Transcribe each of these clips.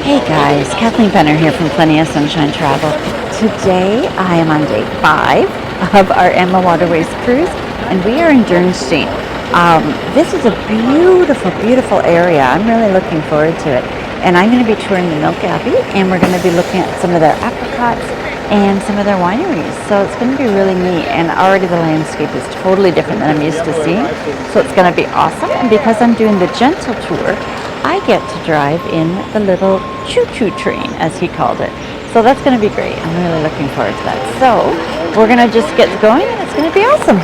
Hey guys, Kathleen Benner here from Plenty of Sunshine Travel. Today I am on day 5 of our AmaWaterways cruise and we are in Dürnstein. This is a beautiful, beautiful area. I'm really looking forward to it. And I'm going to be touring the Melk Abbey and we're going to be looking at some of their apricots and some of their wineries. So it's going to be really neat, and already the landscape is totally different than I'm used to seeing. So it's going to be awesome, and because I'm doing the gentle tour, I get to drive in the little choo-choo train, as he called it. So that's going to be great. I'm really looking forward to that. So we're going to just get going, and it's going to be awesome.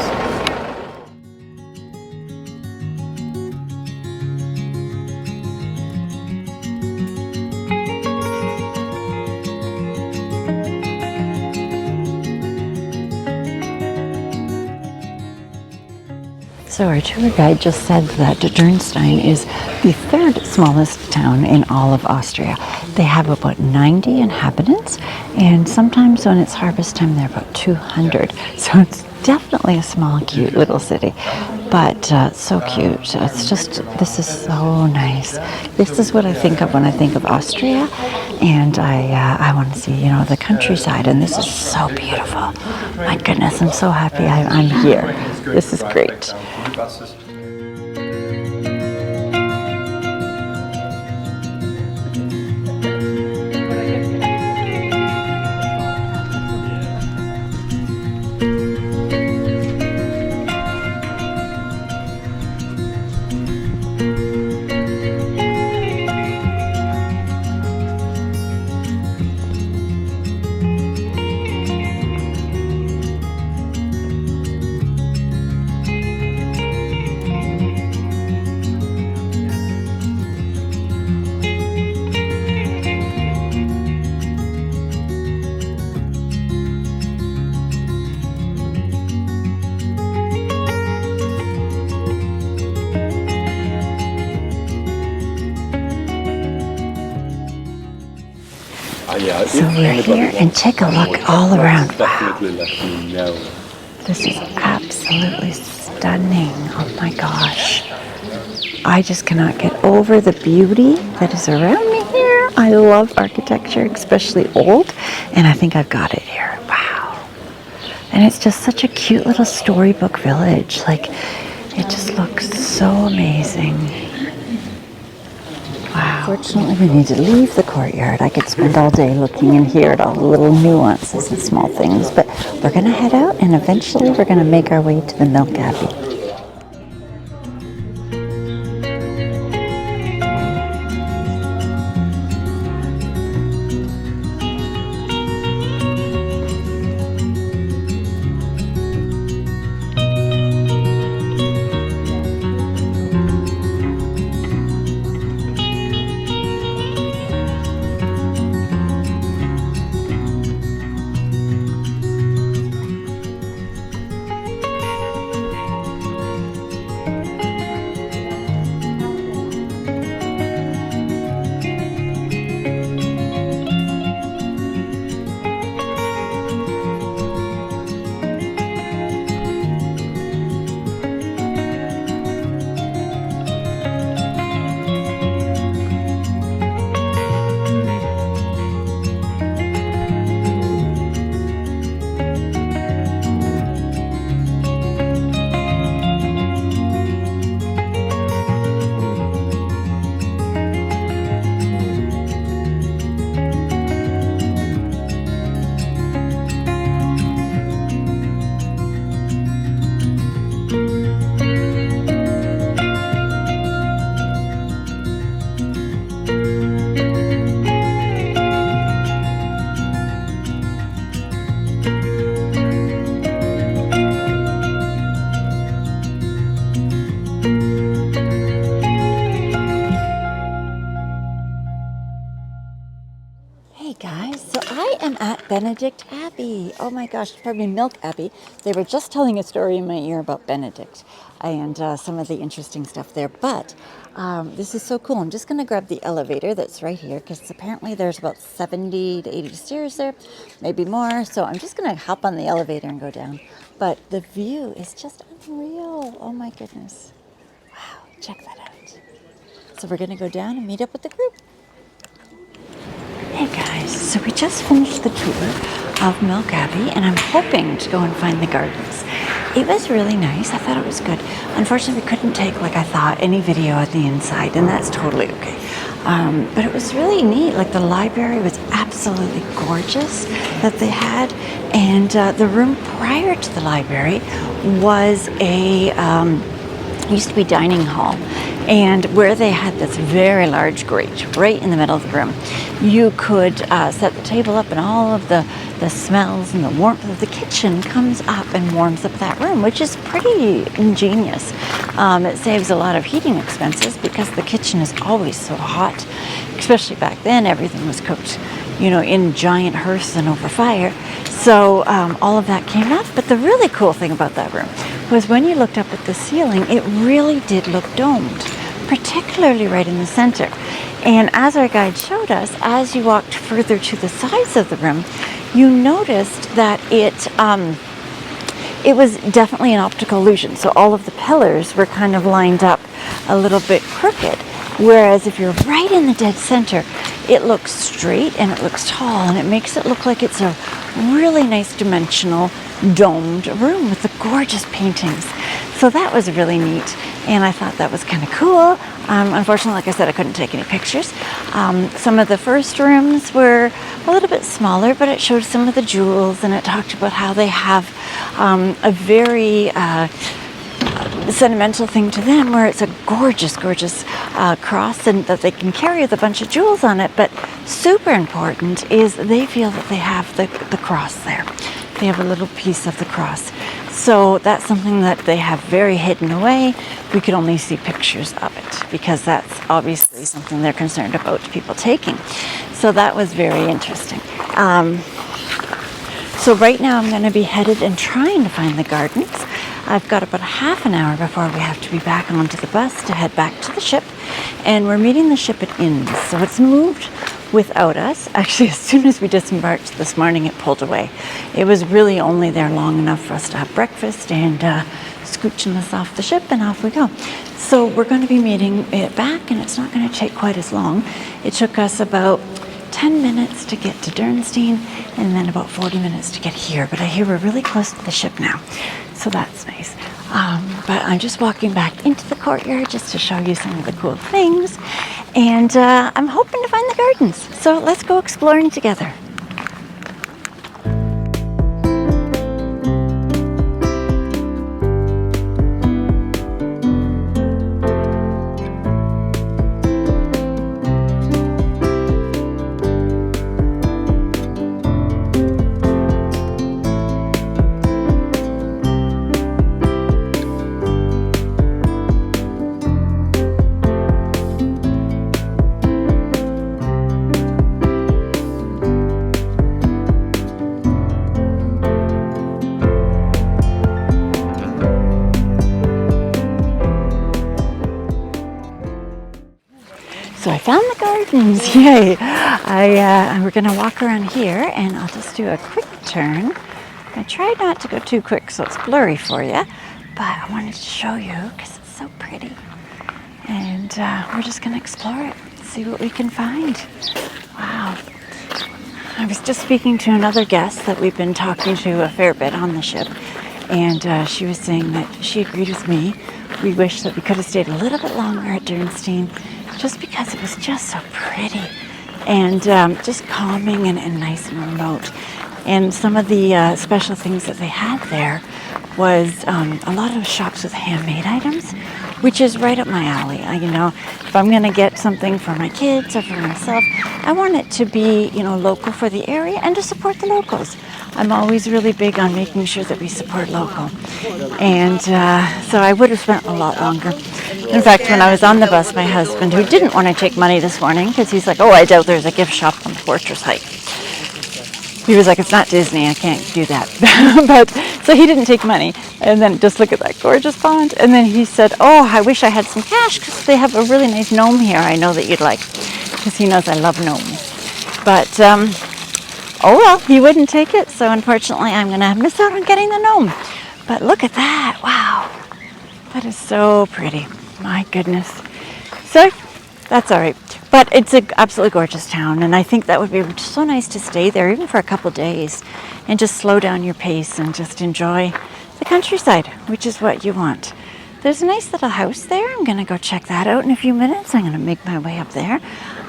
So our tour guide just said that Dürnstein is the 3rd smallest town in all of Austria. They have about 90 inhabitants, and sometimes when it's harvest time, they're about 200. So it's definitely a small, cute little city, but so cute. It's just, this is so nice. This is what I think of when I think of Austria, and I want to see, the countryside, and this is so beautiful. My goodness, I'm so happy I'm here. This is great. So we're here, and take a look all around. Wow. This is absolutely stunning. Oh my gosh. I just cannot get over the beauty that is around me here. I love architecture, especially old, and I think I've got it here. Wow. And it's just such a cute little storybook village. Like, it just looks so amazing. Wow. Fortunately, we need to leave the courtyard. I could spend all day looking in here at all the little nuances and small things, but we're going to head out, and eventually we're going to make our way to the Melk Abbey. Benedict Abbey. Oh my gosh, pardon me, Melk Abbey. They were just telling a story in my ear about Benedict and some of the interesting stuff there. But this is so cool. I'm just going to grab the elevator that's right here because apparently there's about 70 to 80 stairs there, maybe more. So I'm just going to hop on the elevator and go down. But the view is just unreal. Oh my goodness. Wow, check that out. So we're going to go down and meet up with the group. Hey guys, so we just finished the tour of Melk Abbey and I'm hoping to go and find the gardens. It was really nice. I thought it was good. Unfortunately, we couldn't take, like I thought, any video at the inside, and that's totally okay. But it was really neat. Like the library was absolutely gorgeous that they had, and the room prior to the library was a used to be dining hall, and where they had this very large grate right in the middle of the room, you could set the table up, and all of the smells and the warmth of the kitchen comes up and warms up that room, which is pretty ingenious. It saves a lot of heating expenses because the kitchen is always so hot, especially back then. Everything was cooked, you know, in giant hearths and over fire. So all of that came up. But the really cool thing about that room was when you looked up at the ceiling, it really did look domed, particularly right in the center. And as our guide showed us, as you walked further to the sides of the room, you noticed that it was definitely an optical illusion. So all of the pillars were kind of lined up a little bit crooked. Whereas if you're right in the dead center, it looks straight and it looks tall, and it makes it look like it's a really nice dimensional domed room with the gorgeous paintings. So that was really neat, and I thought that was kind of cool. Unfortunately, like I said, I couldn't take any pictures. Some of the first rooms were a little bit smaller, but it showed some of the jewels, and it talked about how they have a very sentimental thing to them, where it's a gorgeous cross, and that they can carry with a bunch of jewels on it. But super important is they feel that they have the cross there. They have a little piece of the cross. So that's something that they have very hidden away. We could only see pictures of it because that's obviously something they're concerned about people taking. So that was very interesting. So right now I'm going to be headed and trying to find the gardens. I've got about half an hour before we have to be back onto the bus to head back to the ship. And we're meeting the ship at Inns, so it's moved without us. Actually, as soon as we disembarked this morning, it pulled away. It was really only there long enough for us to have breakfast and scooching us off the ship, and off we go. So we're going to be meeting it back, and it's not going to take quite as long. It took us about 10 minutes to get to Dürnstein, and then about 40 minutes to get here. But I hear we're really close to the ship now, so that's nice. But I'm just walking back into the courtyard just to show you some of the cool things, and I'm hoping to find the gardens. So let's go exploring together. So I found the gardens, yay! We're going to walk around here, and I'll just do a quick turn. I tried not to go too quick so it's blurry for you, but I wanted to show you because it's so pretty. And we're just going to explore it, see what we can find. Wow. I was just speaking to another guest that we've been talking to a fair bit on the ship, and she was saying that she agreed with me. We wish that we could have stayed a little bit longer at Dürnstein, just because it was just so pretty and just calming and nice and remote. And some of the special things that they had there was a lot of shops with handmade items, which is right up my alley. You know, if I'm going to get something for my kids or for myself, I want it to be, you know, local for the area and to support the locals. I'm always really big on making sure that we support local. And so I would have spent a lot longer. In fact, when I was on the bus, my husband, who didn't want to take money this morning, because he's like, oh, I doubt there's a gift shop on the Fortress Hike. He was like, it's not Disney, I can't do that. But so he didn't take money. And then just look at that gorgeous pond. And then he said, oh, I wish I had some cash because they have a really nice gnome here I know that you'd like. Because he knows I love gnomes. But, oh well, he wouldn't take it. So unfortunately, I'm going to miss out on getting the gnome. But look at that. Wow. That is so pretty. My goodness. So that's all right. But it's an absolutely gorgeous town, and I think that would be so nice to stay there even for a couple days and just slow down your pace and just enjoy the countryside, which is what you want. There's a nice little house there. I'm going to go check that out in a few minutes. I'm going to make my way up there.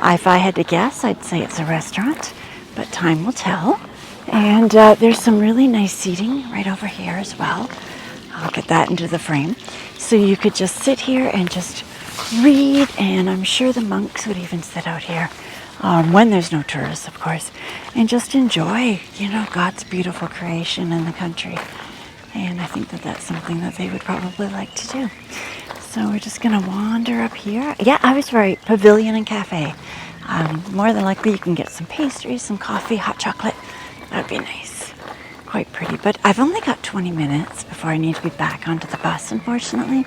If I had to guess, I'd say it's a restaurant, but time will tell. And there's some really nice seating right over here as well. I'll get that into the frame. So you could just sit here and just read, and I'm sure the monks would even sit out here when there's no tourists, of course, and just enjoy, God's beautiful creation in the country. And I think that that's something that they would probably like to do. So we're just going to wander up here. Yeah, I was right. Pavilion and cafe. More than likely you can get some pastries, some coffee, hot chocolate. That would be nice. Quite pretty. But I've only got 20 minutes before I need to be back onto the bus, unfortunately.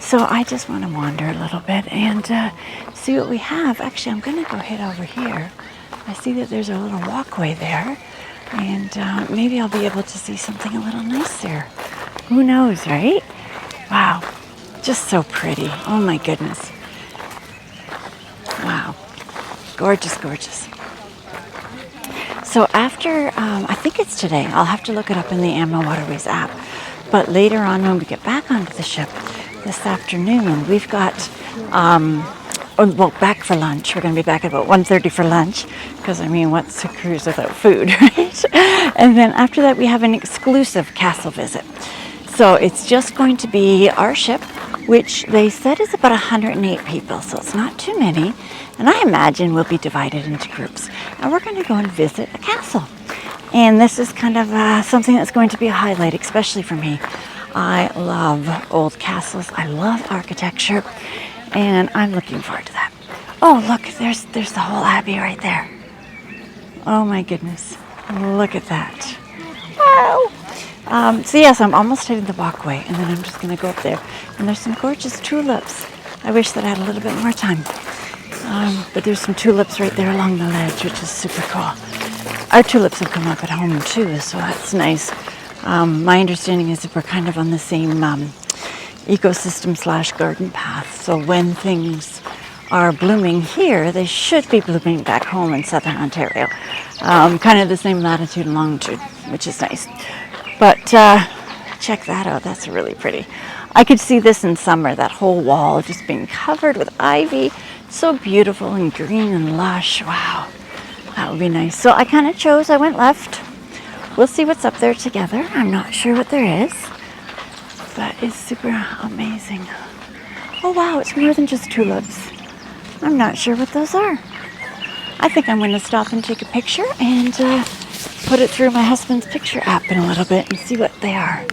So I just want to wander a little bit and see what we have. Actually, I'm going to go head over here. I see that there's a little walkway there. And maybe I'll be able to see something a little nicer. Who knows, right? Wow. Just so pretty. Oh my goodness. Wow. Gorgeous, gorgeous. So after, I think it's today, I'll have to look it up in the AmaWaterways app. But later on when we get back onto the ship this afternoon, we've got, back for lunch. We're going to be back at about 1:30 for lunch. Because, what's a cruise without food, right? And then after that, we have an exclusive castle visit. So it's just going to be our ship, which they said is about 108 people. So it's not too many. And I imagine we'll be divided into groups. And we're going to go and visit a castle. And this is kind of something that's going to be a highlight, especially for me. I love old castles. I love architecture. And I'm looking forward to that. Oh, look, there's the whole abbey right there. Oh my goodness. Look at that. Wow. So yes, I'm almost hitting the walkway, and then I'm just going to go up there. And there's some gorgeous tulips. I wish that I had a little bit more time. But there's some tulips right there along the ledge, which is super cool. Our tulips have come up at home too, so that's nice. My understanding is that we're kind of on the same ecosystem / garden path. So when things are blooming here, they should be blooming back home in southern Ontario. Kind of the same latitude and longitude, which is nice. But check that out. That's really pretty. I could see this in summer, that whole wall just being covered with ivy. So beautiful and green and lush. Wow. That would be nice. So I kind of I went left. We'll see what's up there together. I'm not sure what there is, but it's super amazing. Oh wow, it's more than just tulips. I'm not sure what those are. I think I'm going to stop and take a picture and put it through my husband's picture app in a little bit and see what they are.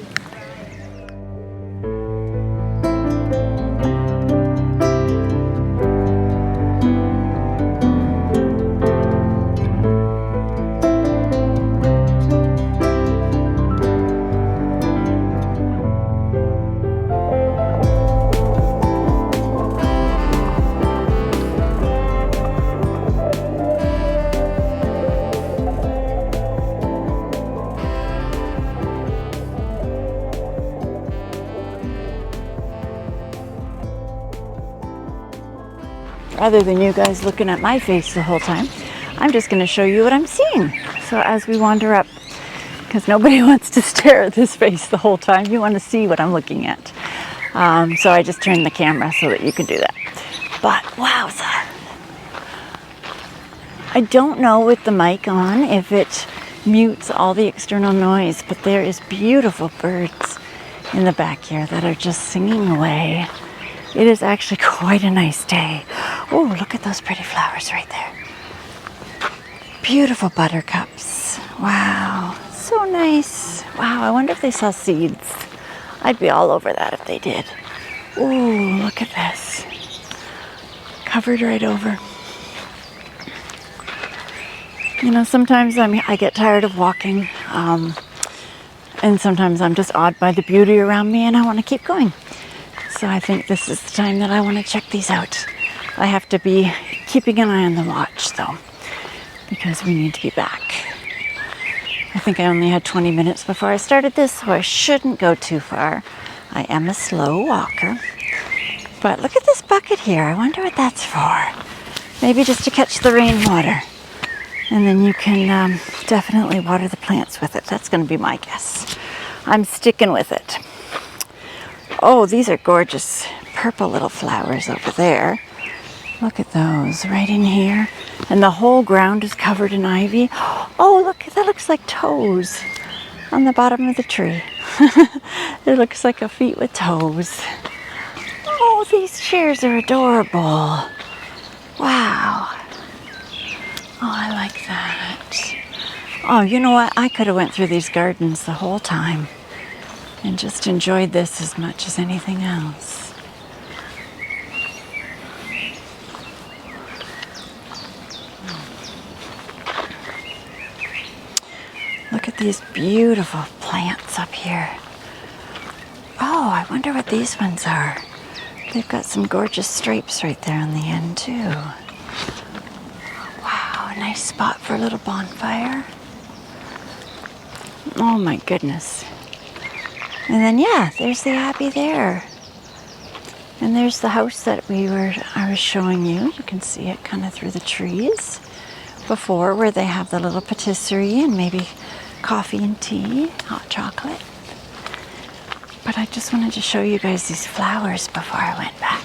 Rather than you guys looking at my face the whole time, I'm just going to show you what I'm seeing. So as we wander up, because nobody wants to stare at this face the whole time, you want to see what I'm looking at. So I just turned the camera so that you can do that. But wowza. I don't know with the mic on if it mutes all the external noise, but there is beautiful birds in the back here that are just singing away. It is actually quite a nice day. Oh, look at those pretty flowers right there. Beautiful buttercups. Wow, so nice. Wow, I wonder if they sell seeds. I'd be all over that if they did. Oh, look at this. Covered right over. Sometimes I get tired of walking, and sometimes I'm just awed by the beauty around me and I want to keep going. So I think this is the time that I want to check these out. I have to be keeping an eye on the watch though, because we need to be back. I think I only had 20 minutes before I started this, so I shouldn't go too far. I am a slow walker. But look at this bucket here. I wonder what that's for. Maybe just to catch the rainwater. And then you can definitely water the plants with it. That's going to be my guess. I'm sticking with it. Oh, these are gorgeous purple little flowers over there. Look at those right in here. And the whole ground is covered in ivy. Oh, look, that looks like toes on the bottom of the tree. It looks like a feet with toes. Oh, these chairs are adorable. Wow. Oh, I like that. Oh, you know what? I could have went through these gardens the whole time and just enjoyed this as much as anything else. Look at these beautiful plants up here. Oh, I wonder what these ones are. They've got some gorgeous stripes right there on the end too. Wow, a nice spot for a little bonfire. Oh my goodness. And then yeah, there's the Abbey there. And there's the house that I was showing you. You can see it kind of through the trees before, where they have the little patisserie and maybe coffee and tea, hot chocolate. But I just wanted to show you guys these flowers before I went back.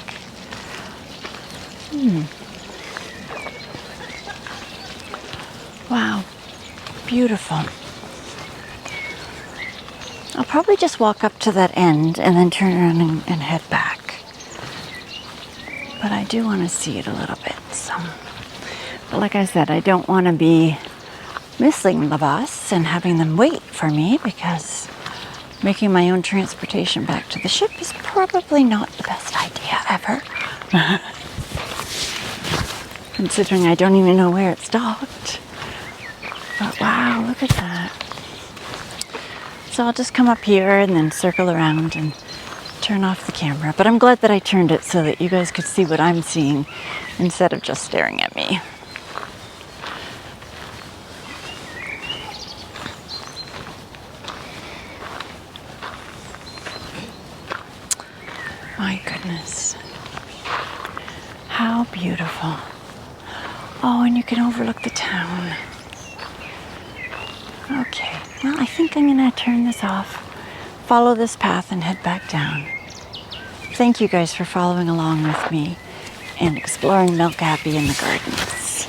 Wow, beautiful. I'll probably just walk up to that end and then turn around and head back. But I do want to see it a little bit, so. But like I said, I don't want to be missing the bus and having them wait for me, because making my own transportation back to the ship is probably not the best idea ever. Considering I don't even know where it's docked. But wow, look at that. So I'll just come up here and then circle around and turn off the camera. But I'm glad that I turned it so that you guys could see what I'm seeing instead of just staring at me. My goodness. How beautiful. Oh, and you can overlook the town. Okay, well, I think I'm gonna turn this off, follow this path and head back down. Thank you guys for following along with me and exploring Melk Abbey and the gardens.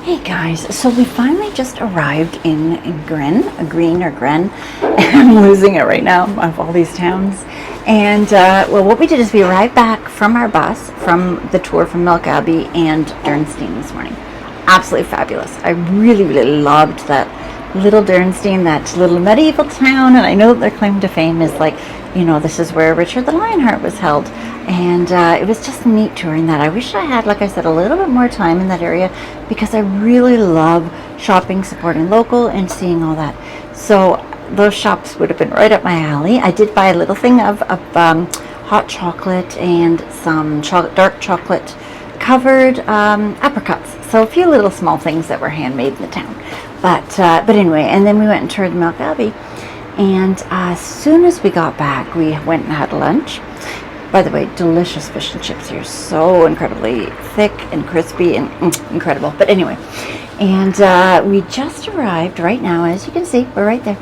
Hey guys, so we finally just arrived in Grein, or Grein. I'm losing it right now of all these towns. And well, what we did is we arrived back from our bus from the tour from Melk Abbey and Dürnstein this morning. Absolutely fabulous. I really, really loved that little Dürnstein, that little medieval town. And I know that their claim to fame is like, you know, this is where Richard the Lionheart was held. And it was just neat touring that. I wish I had, like I said, a little bit more time in that area because I really love shopping, supporting local, and seeing all that. So those shops would have been right up my alley. I did buy a little thing of hot chocolate and some dark chocolate covered apricots. So a few little small things that were handmade in the town. But anyway, and then we went and toured Melk Abbey. And as soon as we got back, we went and had lunch. By the way, delicious fish and chips here. So incredibly thick and crispy and incredible. But anyway, and we just arrived right now. As you can see, we're right there.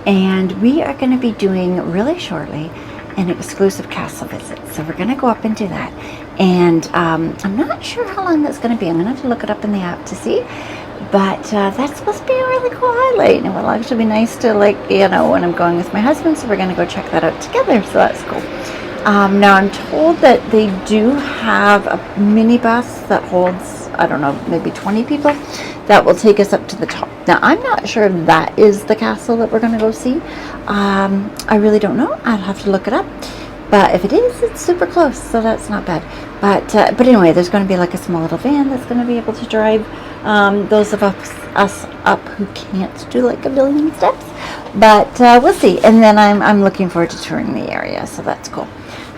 And we are going to be doing really shortly an exclusive castle visit. So we're going to go up and do that. And I'm not sure how long that's going to be. I'm going to have to look it up in the app to see. But that's supposed to be a really cool highlight. And it will actually be nice to, like, you know, when I'm going with my husband. So we're going to go check that out together. So that's cool. Now I'm told that they do have a minibus that holds, I don't know, maybe 20 people that will take us up to the top. Now I'm not sure if that is the castle that we're going to go see. I really don't know. I'll have to look it up. But if it is, it's super close, so that's not bad. But anyway, there's going to be like a small little van that's going to be able to drive those of us up who can't do like a billion steps. But we'll see. And then I'm looking forward to touring the area, so that's cool.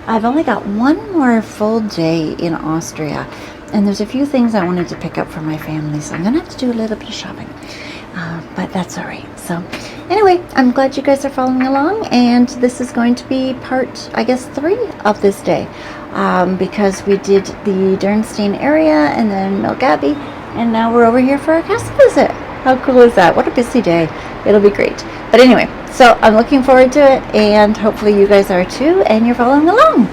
I've only got one more full day in Austria, and there's a few things I wanted to pick up for my family, so I'm going to have to do a little bit of shopping. But that's all right. So anyway, I'm glad you guys are following along, and this is going to be part, I guess, 3 of this day, because we did the Dürnstein area and then Melk Abbey, and now we're over here for a castle visit. How cool is that? What a busy day. It'll be great. But anyway, so I'm looking forward to it, and hopefully you guys are too, and you're following along.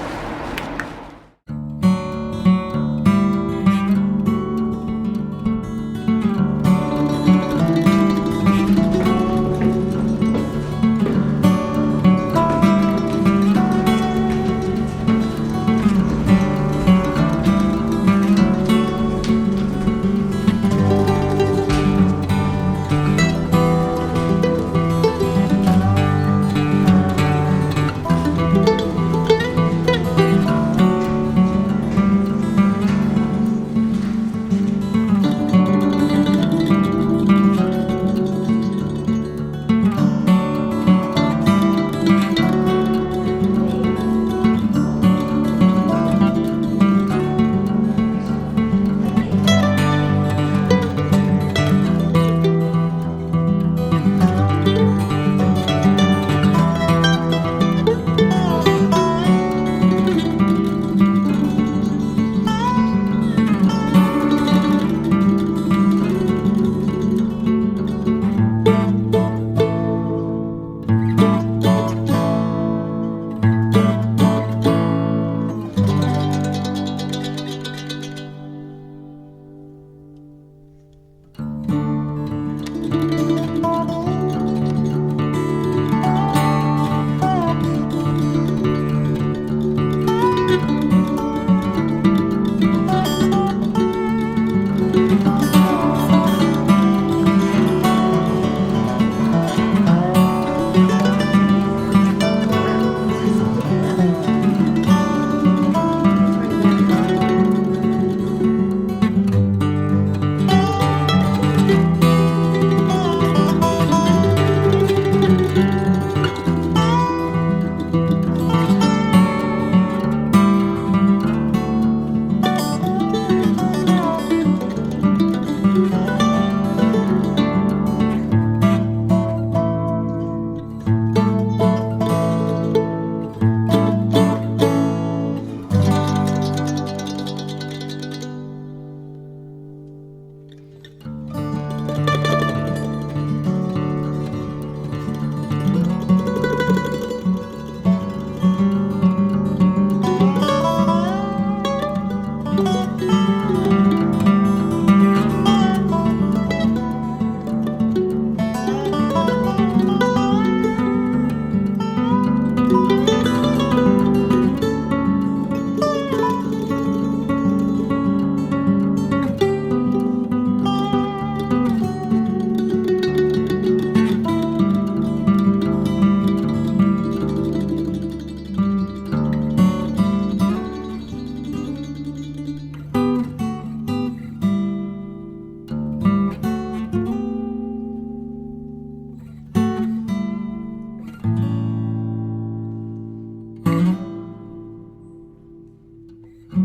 Hey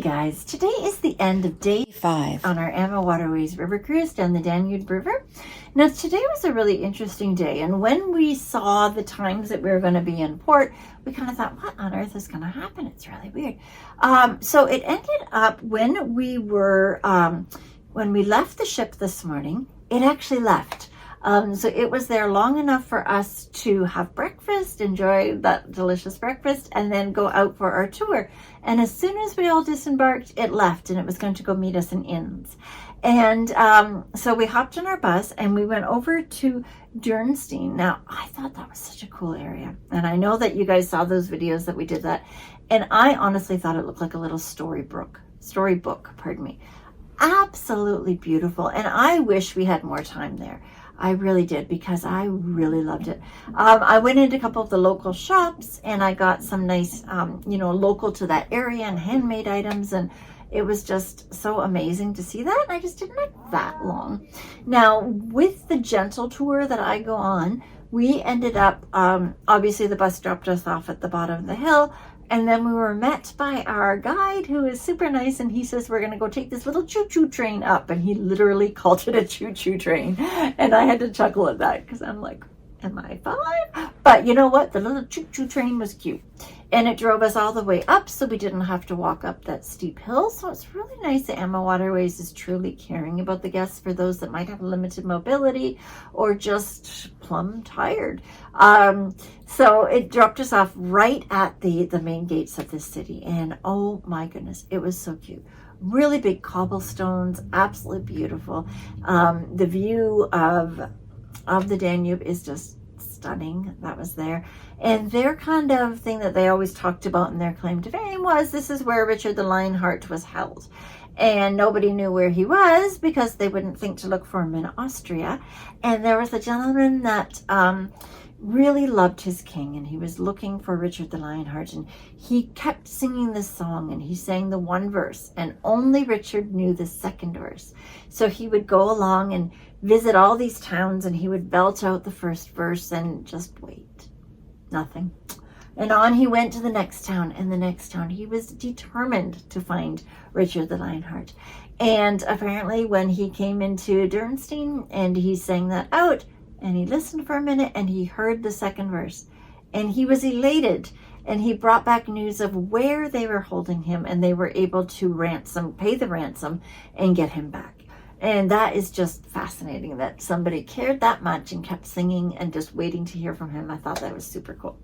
guys, today is the end of day 5 on our AmaWaterways River Cruise down the Danube River. Now today was a really interesting day, and when we saw the times that we were going to be in port, we kind of thought, what on earth is going to happen? It's really weird. So it ended up when we left the ship this morning, it actually left. So it was there long enough for us to have breakfast, enjoy that delicious breakfast, and then go out for our tour. And as soon as we all disembarked, it left, and it was going to go meet us in inns. And so we hopped on our bus and we went over to Dürnstein. Now, I thought that was such a cool area. And I know that you guys saw those videos that we did that. And I honestly thought it looked like a little storybook, pardon me. Absolutely beautiful. And I wish we had more time there. I really did, because I really loved it. I went into a couple of the local shops and I got some nice, local to that area and handmade items. And it was just so amazing to see that. And I just didn't have that long. Now, with the gentle tour that I go on, we ended up, obviously the bus dropped us off at the bottom of the hill. And then we were met by our guide, who is super nice, and he says, we're going to go take this little choo-choo train up. And he literally called it a choo-choo train. And I had to chuckle at that, because I'm like, am I 5? But you know what? The little choo-choo train was cute. And it drove us all the way up, so we didn't have to walk up that steep hill. So it's really nice that AmaWaterways is truly caring about the guests, for those that might have limited mobility or just plumb tired. So it dropped us off right at the main gates of the city. And oh my goodness, it was so cute. Really big cobblestones, absolutely beautiful. The view of the Danube is just stunning. That was there. And their kind of thing that they always talked about in their claim to fame was, this is where Richard the Lionheart was held. And nobody knew where he was, because they wouldn't think to look for him in Austria. And there was a gentleman that really loved his king, and he was looking for Richard the Lionheart, and he kept singing this song, and he sang the one verse, and only Richard knew the second verse. So he would go along and visit all these towns, and he would belt out the first verse and just wait. Nothing. And on he went to the next town and the next town. He was determined to find Richard the Lionheart. And apparently when he came into Dürnstein and he sang that out, and he listened for a minute, and he heard the second verse, and he was elated, and he brought back news of where they were holding him, and they were able to pay the ransom and get him back. And that is just fascinating that somebody cared that much and kept singing and just waiting to hear from him. I thought that was super cool.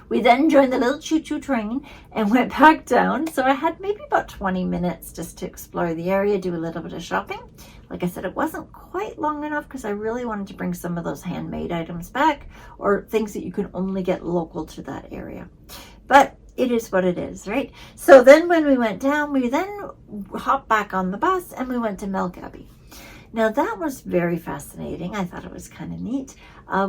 We then joined the little choo-choo train and went back down. So I had maybe about 20 minutes just to explore the area, do a little bit of shopping. Like I said, it wasn't quite long enough, because I really wanted to bring some of those handmade items back, or things that you can only get local to that area. But it is what it is, right? So then when we went down, we then hopped back on the bus and we went to Melk Abbey. Now that was very fascinating. I thought it was kind of neat.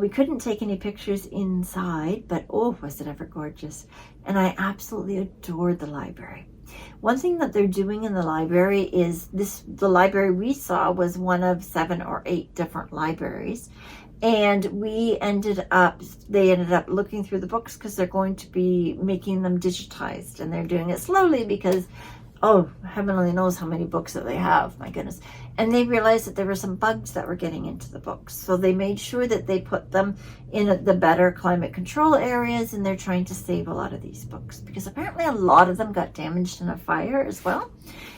We couldn't take any pictures inside, but oh, was it ever gorgeous. And I absolutely adored the library. One thing that they're doing in the library is the library we saw was one of 7 or 8 different libraries. And they ended up looking through the books, because they're going to be making them digitized, and they're doing it slowly because, oh, heaven only knows how many books that they have, my goodness. And they realized that there were some bugs that were getting into the books. So they made sure that they put them in the better climate control areas, and they're trying to save a lot of these books, because apparently a lot of them got damaged in a fire as well.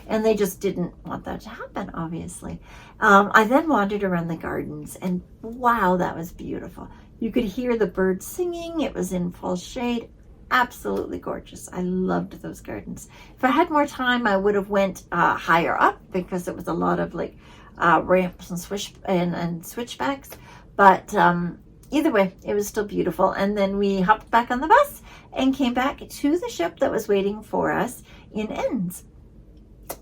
And they just didn't want that to happen, obviously. I then wandered around the gardens, and wow, that was beautiful. You could hear the birds singing. It was in full shade. Absolutely gorgeous. I loved those gardens. If I had more time, I would have went higher up, because it was a lot of ramps and switchbacks. But either way, it was still beautiful. And then we hopped back on the bus and came back to the ship that was waiting for us in Enns.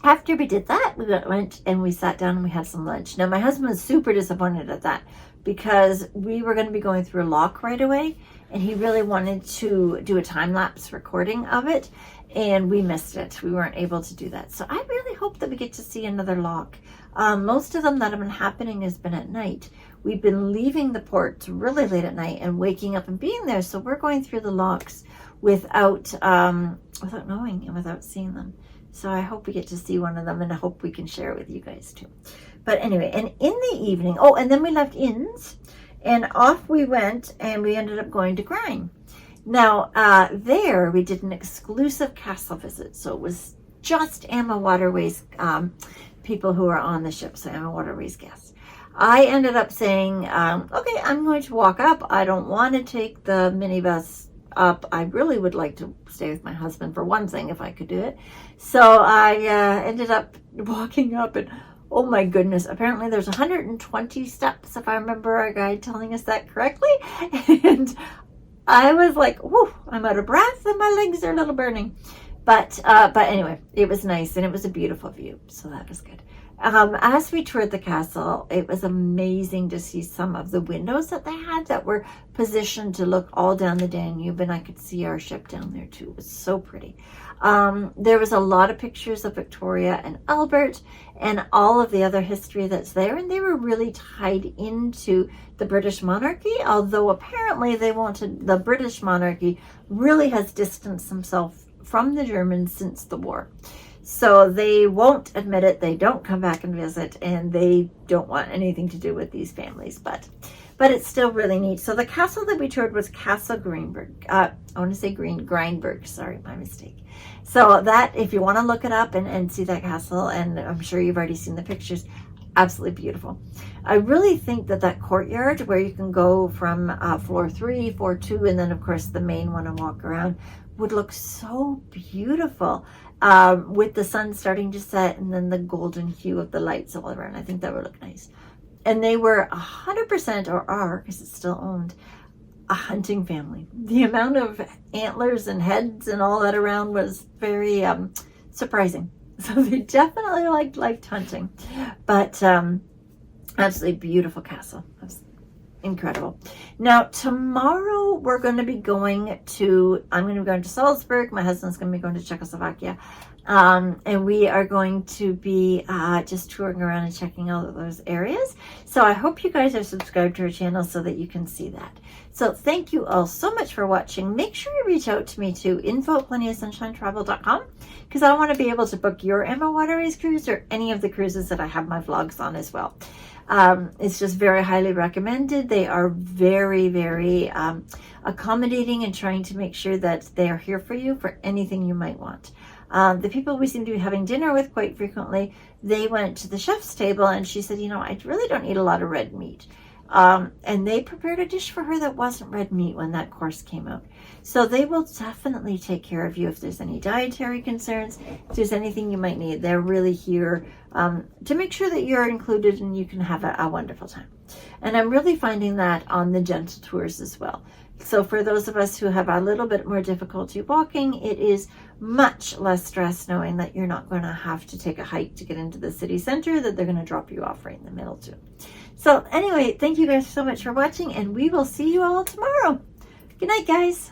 After we did that, we went and we sat down and we had some lunch. Now, my husband was super disappointed at that, because we were going to be going through a lock right away, and he really wanted to do a time-lapse recording of it, and we missed it. We weren't able to do that. So I really hope that we get to see another lock Most of them that have been happening has been at night. We've been leaving the port really late at night and waking up and being there. So we're going through the locks without knowing and without seeing them. So I hope we get to see one of them, and I hope we can share it with you guys too. But anyway, and in the evening, and then we left Inns and off we went, and we ended up going to Grein. Now, there we did an exclusive castle visit. So it was just AmaWaterways people who are on the ship, so AmaWaterways guests. I ended up saying, okay, I'm going to walk up. I don't want to take the minibus up. I really would like to stay with my husband for one thing, if I could do it. So I ended up walking up, and oh my goodness, apparently there's 120 steps, if I remember our guide telling us that correctly. And I was like, whew, I'm out of breath and my legs are a little burning. But anyway, it was nice, and it was a beautiful view, so that was good. As we toured the castle, it was amazing to see some of the windows that they had that were positioned to look all down the Danube, and I could see our ship down there too. It was so pretty. There was a lot of pictures of Victoria and Albert and all of the other history that's there, and they were really tied into the British monarchy, although apparently the British monarchy really has distanced themselves from the Germans since the war. So they won't admit it, they don't come back and visit, and they don't want anything to do with these families, but it's still really neat. So the castle that we toured was Castle Greenberg. I want to say Greinberg, sorry, my mistake. So that, if you want to look it up and see that castle, and I'm sure you've already seen the pictures, absolutely beautiful. I really think that courtyard where you can go from floor 3, floor 2, and then of course the main one and walk around would look so beautiful. With the sun starting to set and then the golden hue of the lights all around. I think that would look nice. And they were 100%, or are, because it's still owned, a hunting family. The amount of antlers and heads and all that around was very surprising. So they definitely liked hunting. But absolutely beautiful castle. Incredible. Now, tomorrow we're going to be going to, I'm going to be going to Salzburg. My husband's going to be going to Czechoslovakia. And we are going to be just touring around and checking out those areas. So I hope you guys are subscribed to our channel so that you can see that. So thank you all so much for watching. Make sure you reach out to me to info@plentyofsunshinetravel.com, because I want to be able to book your AmaWaterways cruise or any of the cruises that I have my vlogs on as well. It's just very highly recommended. They are very, very accommodating and trying to make sure that they are here for you for anything you might want. The people we seem to be having dinner with quite frequently, they went to the chef's table and she said, I really don't eat a lot of red meat. And they prepared a dish for her that wasn't red meat when that course came out. So they will definitely take care of you if there's any dietary concerns, if there's anything you might need. They're really here to make sure that you're included and you can have a wonderful time. And I'm really finding that on the gentle tours as well. So for those of us who have a little bit more difficulty walking, it is much less stress knowing that you're not going to have to take a hike to get into the city center, that they're going to drop you off right in the middle too. So anyway, thank you guys so much for watching, and we will see you all tomorrow. Good night, guys.